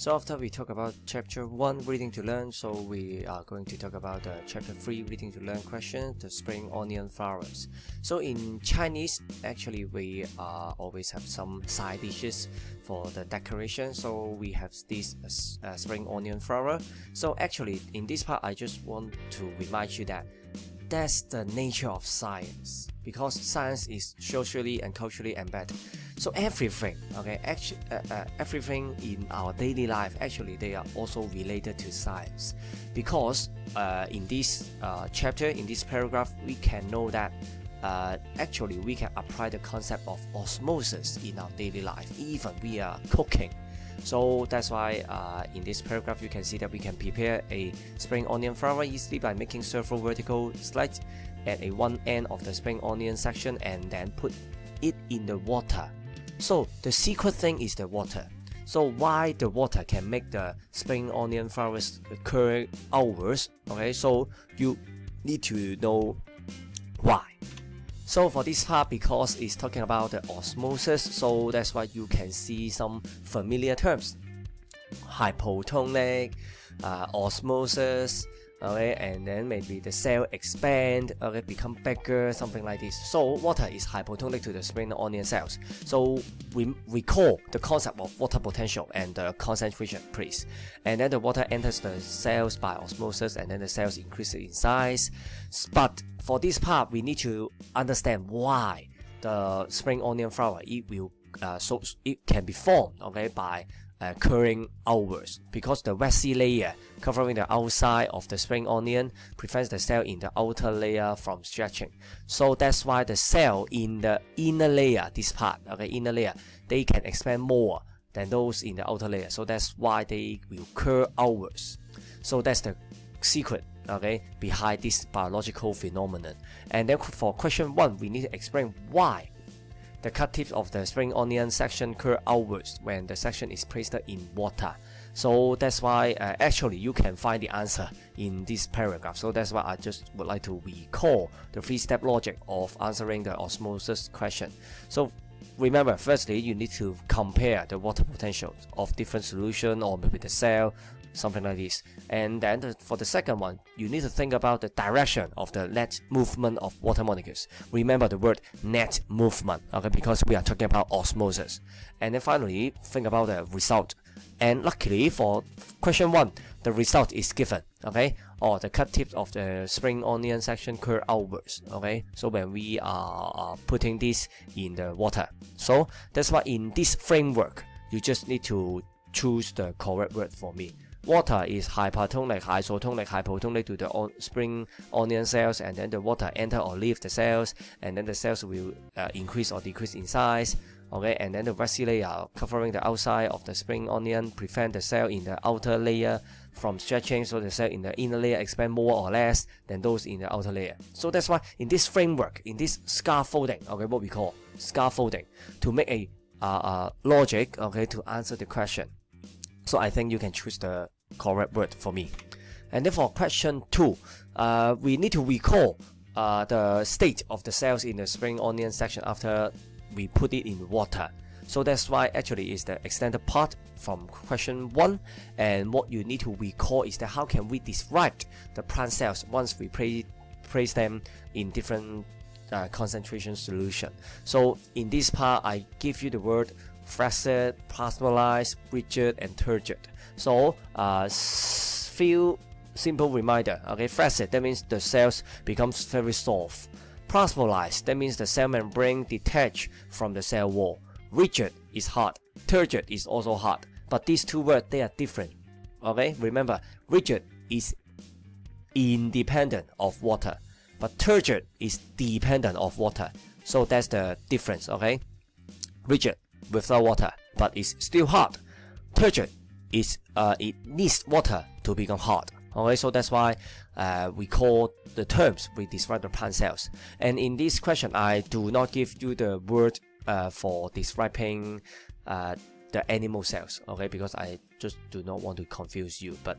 So after we talk about chapter 1 reading to learn, so we are going to talk about the chapter 3 reading to learn question, the spring onion flowers. So in Chinese, actually we always have some side dishes for the decoration. So we have this spring onion flower. So actually in this part I just want to remind you that that's the nature of science, because science is socially and culturally embedded. So everything, okay, actually, everything in our daily life, actually, they are also related to science. Because in this chapter, in this paragraph, we can know that actually we can apply the concept of osmosis in our daily life, even we are cooking. So that's why in this paragraph you can see that we can prepare a spring onion flower easily by making several vertical slits at one end of the spring onion section and then put it in the water. So the secret thing is the water. So why the water can make the spring onion flowers occur outwards? Okay, so you need to know why. So for this part, because it's talking about the osmosis, so that's why you can see some familiar terms: hypotonic, osmosis, okay, and then maybe the cell expand, okay, become bigger, something like this. So water is hypotonic to the spring onion cells. So we recall the concept of water potential and the concentration please. And then the water enters the cells by osmosis, and then the cells increase in size. But for this part, we need to understand why the spring onion flower so it can be formed, okay, by occurring outwards, because the waxy layer covering the outside of the spring onion prevents the cell in the outer layer from stretching. So that's why the cell in the inner layer, this part, okay, inner layer, they can expand more than those in the outer layer. So that's why they will curl outwards. So that's the secret, okay, behind this biological phenomenon. And then for question 1, we need to explain why the cut tips of the spring onion section curl outwards when the section is placed in water. So that's why actually you can find the answer in this paragraph. So that's why I just would like to recall the 3-step logic of answering the osmosis question. So remember, firstly, you need to compare the water potentials of different solution or maybe the cell, something like this. And then for the second one, you need to think about the direction of the net movement of water molecules. Remember the word net movement, okay, because we are talking about osmosis. And then finally, think about the result. And luckily for question 1, the result is given, okay, or the cut tips of the spring onion section curl outwards, okay, so when we are putting this in the water. So that's why in this framework, you just need to choose the correct word for me. Water is hypertonic, isotonic, hypotonic to the spring onion cells, and then the water enter or leave the cells, and then the cells will increase or decrease in size, okay, and then the waxy layer covering the outside of the spring onion prevent the cell in the outer layer from stretching, so the cell in the inner layer expand more or less than those in the outer layer. So that's why in this framework, in this scaffolding, okay, what we call scaffolding, to make a logic, okay, to answer the question. So I think you can choose the correct word for me. And then for question 2, we need to recall the state of the cells in the spring onion section after we put it in water. So that's why actually is the extended part from question 1. And what you need to recall is that how can we describe the plant cells once we place them in different concentration solution. So in this part, I give you the word flaccid, plasmolized, rigid, and turgid. So few simple reminder. Okay, flaccid, that means the cells becomes very soft. Plasmolized, that means the cell membrane detach from the cell wall. Rigid is hard. Turgid is also hard. But these two words, they are different. Okay, remember, rigid is independent of water, but turgid is dependent of water. So that's the difference. Okay, rigid without water, but it's still hard. Turgid is it needs water to become hard. Okay, so that's why we call the terms we describe the plant cells. And in this question, I do not give you the word for describing the animal cells, okay, because I just do not want to confuse you, but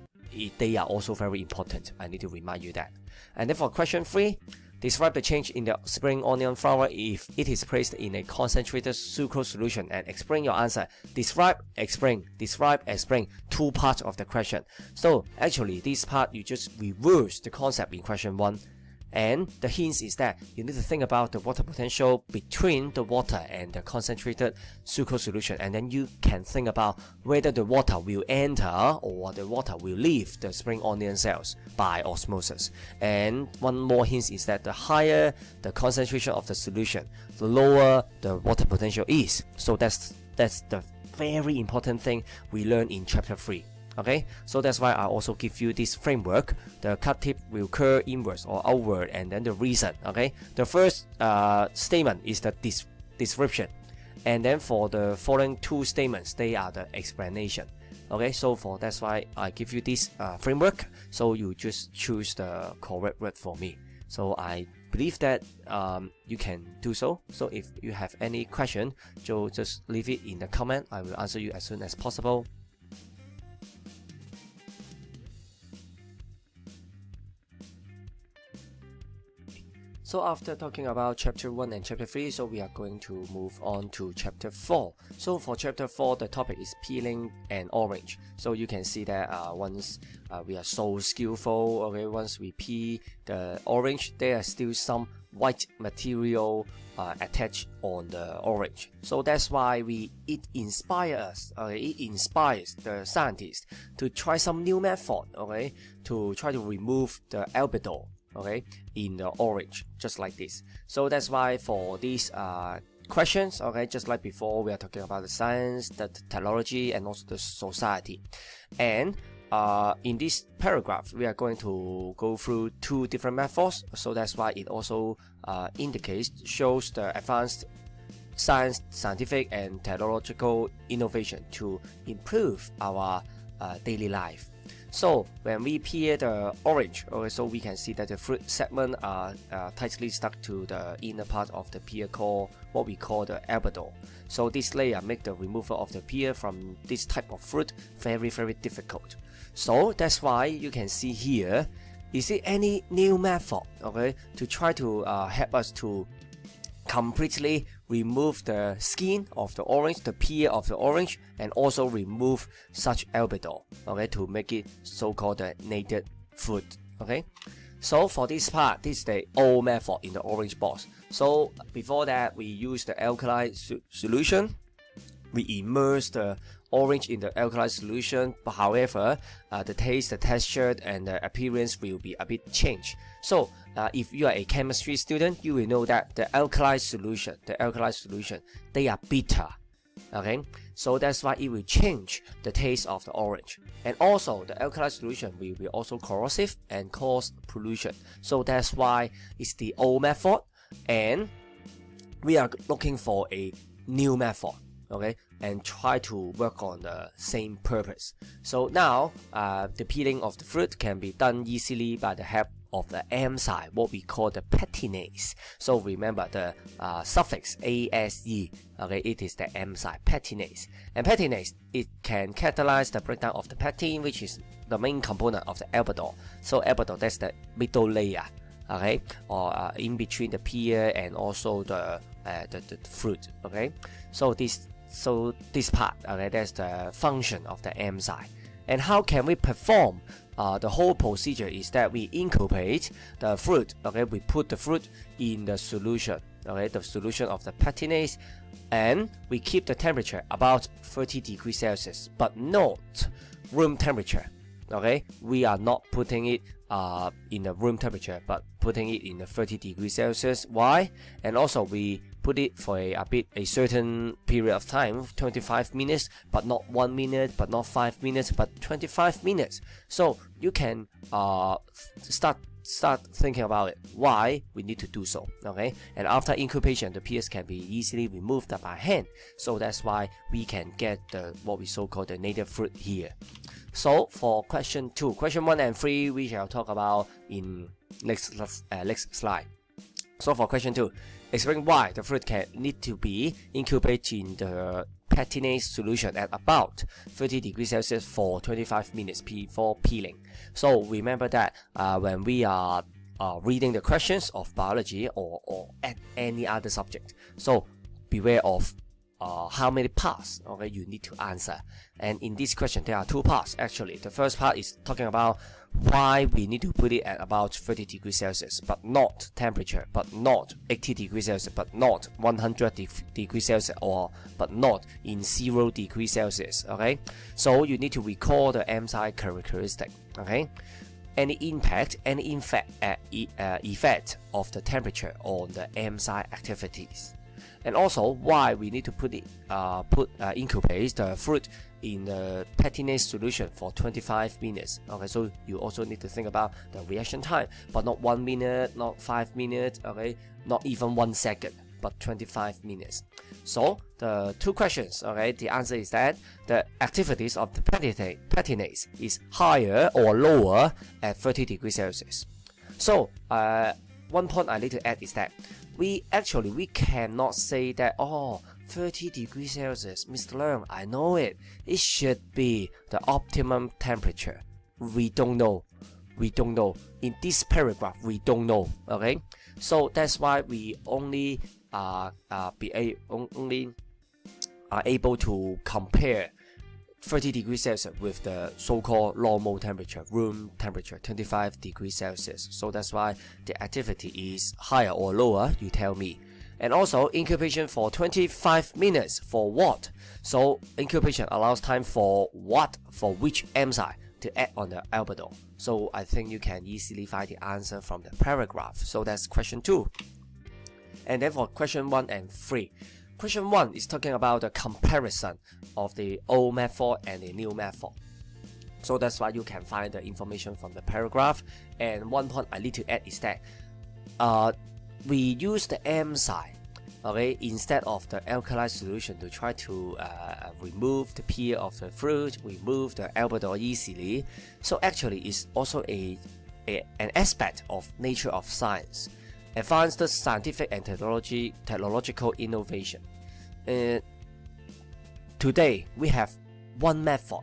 they are also very important. I need to remind you that. And then for question 3, Describe the change in the spring onion flour if it is placed in a concentrated sucrose solution, and explain your answer. Describe, explain, describe, explain. 2 parts of the question. So actually this part you just reverse the concept in question 1. And the hints is that you need to think about the water potential between the water and the concentrated sucrose solution, and then you can think about whether the water will enter or the water will leave the spring onion cells by osmosis. And one more hint is that the higher the concentration of the solution, the lower the water potential is. So that's the very important thing we learn in chapter 3. Okay, so that's why I also give you this framework. The cut tip will curl inwards or outward, and then the reason. Okay, the first statement is the description, and then for the following 2 statements, they are the explanation. Okay, so that's why I give you this framework. So you just choose the correct word for me. So I believe that you can do so. So if you have any question, just leave it in the comment. I will answer you as soon as possible. So after talking about chapter 1 and chapter 3, so we are going to move on to chapter 4. So for chapter 4, the topic is peeling an orange. So you can see that once we are so skillful, okay, once we peel the orange, there are still some white material attached on the orange. So that's why it inspires the scientists to try some new method, okay, to try to remove the albedo, okay, in the orange, just like this. So that's why for these questions, okay, just like before, we are talking about the science, the technology, and also the society. And in this paragraph, we are going to go through 2 different methods. So that's why it also shows the advanced scientific and technological innovation to improve our daily life. So when we peel the orange, okay, so we can see that the fruit segment are tightly stuck to the inner part of the peel, called what we call the albedo. So this layer make the removal of the peel from this type of fruit very, very difficult. So that's why you can see here, is it any new method, okay, to try to help us to completely remove the skin of the orange, the peel of the orange, and also remove such albedo, okay, to make it so-called the native fruit, okay. So for this part, this is the old method in the orange box. So before that, we use the alkali solution. We immerse the orange in the alkali solution, but however, the taste, the texture, and the appearance will be a bit changed. So if you are a chemistry student, you will know that the alkali solution, they are bitter. Okay, so that's why it will change the taste of the orange. And also, the alkali solution will be also corrosive and cause pollution. So that's why it's the old method, and we are looking for a new method, okay, and try to work on the same purpose. So now, the peeling of the fruit can be done easily by the help of the enzyme, what we call the petinase. So remember the suffix ase, okay, it is the enzyme petinase. And petinase, it can catalyze the breakdown of the pectin, which is the main component of the albedo. So albedo, that's the middle layer, okay, or in between the peel and also the fruit, okay. So this part, okay, that's the function of the enzyme. And how can we perform the whole procedure is that we incubate the fruit, okay, we put the fruit in the solution, okay, the solution of the petinase, and we keep the temperature about 30 degrees Celsius, but not room temperature, okay. We are not putting it in the room temperature, but putting it in the 30 degrees Celsius. Why? And also we put it for a certain period of time, 25 minutes, but not 1 minute, but not 5 minutes, but 25 minutes. So you can start thinking about it, why we need to do so, okay. And after incubation, the peels can be easily removed by hand. So that's why we can get what we so-called the native fruit here. So for question 2, question 1 and 3, we shall talk about in next slide. So for question 2, explain why the fruit can need to be incubated in the petinase solution at about 30 degrees Celsius for 25 minutes before peeling. So remember that when we are reading the questions of biology or at any other subject. So beware of how many parts, okay, you need to answer. And in this question there are two parts actually. The first part is talking about why we need to put it at about 30 degrees Celsius, but not temperature, but not 80 degrees Celsius, but not 100 degrees Celsius, or but not in 0 degrees Celsius. Okay, so you need to recall the MSI characteristic. Okay, any impact, any effect of the temperature on the MSI activities. And also why we need to incubate the fruit in the patinate solution for 25 minutes. Okay, so you also need to think about the reaction time, but not 1 minute, not 5 minutes, okay, not even 1 second, but 25 minutes. So the two questions, okay, the answer is that the activities of the patinate is higher or lower at 30 degrees Celsius. So one point I need to add is that we cannot say that 30 degrees Celsius, Mr. Leung, I know it should be the optimum temperature. We don't know. In this paragraph we don't know. Okay, so that's why we only are able to compare 30 degrees Celsius with the so-called normal temperature, room temperature, 25 degrees Celsius. So that's why the activity is higher or lower, you tell me. And also incubation for 25 minutes for what? So incubation allows time for what? For which enzyme to act on the albedo. So I think you can easily find the answer from the paragraph. So that's question 2. And then for question 1 and 3. Question 1 is talking about the comparison of the old method and the new method. So that's why you can find the information from the paragraph. And one point I need to add is that we use the enzyme, okay, instead of the alkali solution to try to remove the peel of the fruit, remove the albedo easily. So actually it's also an aspect of nature of science. Advanced scientific and technological innovation. Today we have one method.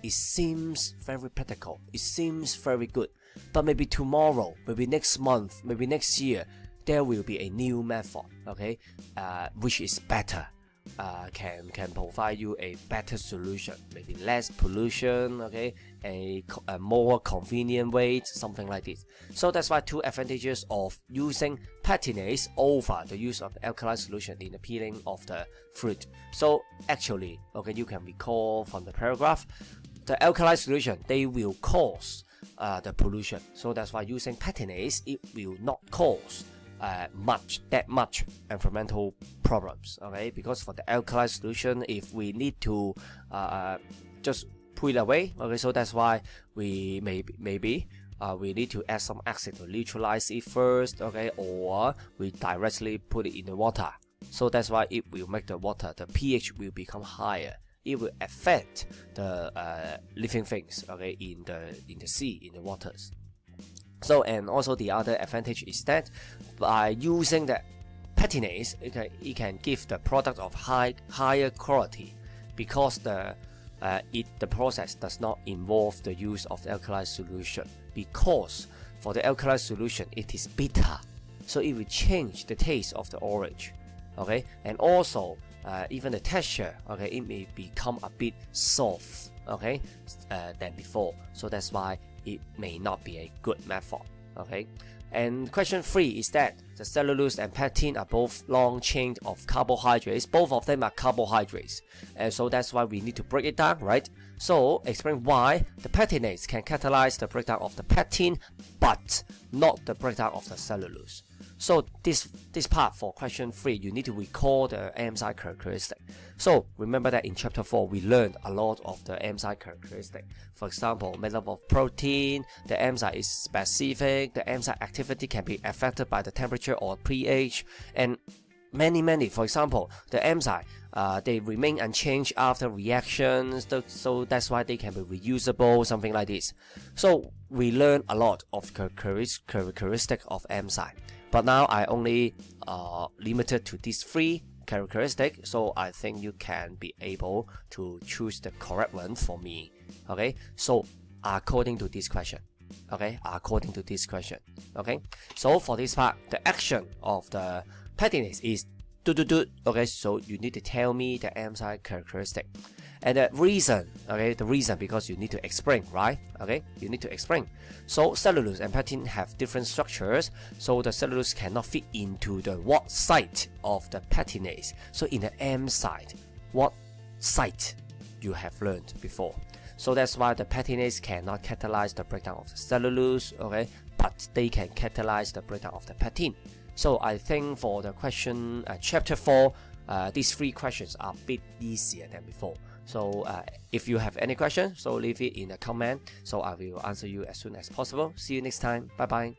It seems very practical. It seems very good. But maybe tomorrow, maybe next month, maybe next year, there will be a new method. Okay, which is better. Can provide you a better solution, maybe less pollution, okay, a more convenient way, something like this. So that's why two advantages of using patinates over the use of the alkali solution in the peeling of the fruit. So actually, okay, you can recall from the paragraph, the alkali solution, they will cause the pollution. So that's why using patinates, it will not cause that much environmental problems, okay, because for the alkali solution, if we need to just put it away, okay, so that's why we maybe we need to add some acid to neutralize it first, okay, or we directly put it in the water. So that's why it will make the water, the pH will become higher. It will affect the living things, okay, in the sea, in the waters. So, and also the other advantage is that by using the patinates, it can give the product of higher quality, because the process does not involve the use of the alkali solution. Because for the alkali solution, it is bitter, so it will change the taste of the orange, okay, and also even the texture, okay, it may become a bit soft, okay, than before. So that's why it may not be a good method, okay. And question 3 is that the cellulose and pectin are both long chains of carbohydrates. Both of them are carbohydrates, and so that's why we need to break it down, right? So explain why the pectinates can catalyze the breakdown of the pectin, but not the breakdown of the cellulose. So this part for question 3, you need to recall the enzyme characteristic. So remember that in chapter 4 we learned a lot of the enzyme characteristic. For example, made up of protein, the enzyme is specific, the enzyme activity can be affected by the temperature or pH, and many. For example, the enzyme they remain unchanged after reactions, so that's why they can be reusable, something like this. So we learn a lot of characteristic of enzyme. But now I only limited to these 3 characteristics, so I think you can be able to choose the correct one for me. Okay, so according to this question, Okay, according to this question. Okay, so for this part, the action of the pectinase is do. Okay, so you need to tell me the M side characteristic. And the reason, okay, the reason because you need to explain, right? Okay, you need to explain. So cellulose and pectin have different structures, so the cellulose cannot fit into the what site of the pectinase. So in the M site, what site you have learned before. So that's why the pectinase cannot catalyze the breakdown of the cellulose, okay, but they can catalyze the breakdown of the pectin. So I think for the question chapter 4, these 3 questions are a bit easier than before. So if you have any questions, so leave it in a comment, so I will answer you as soon as possible. See you next time. Bye bye.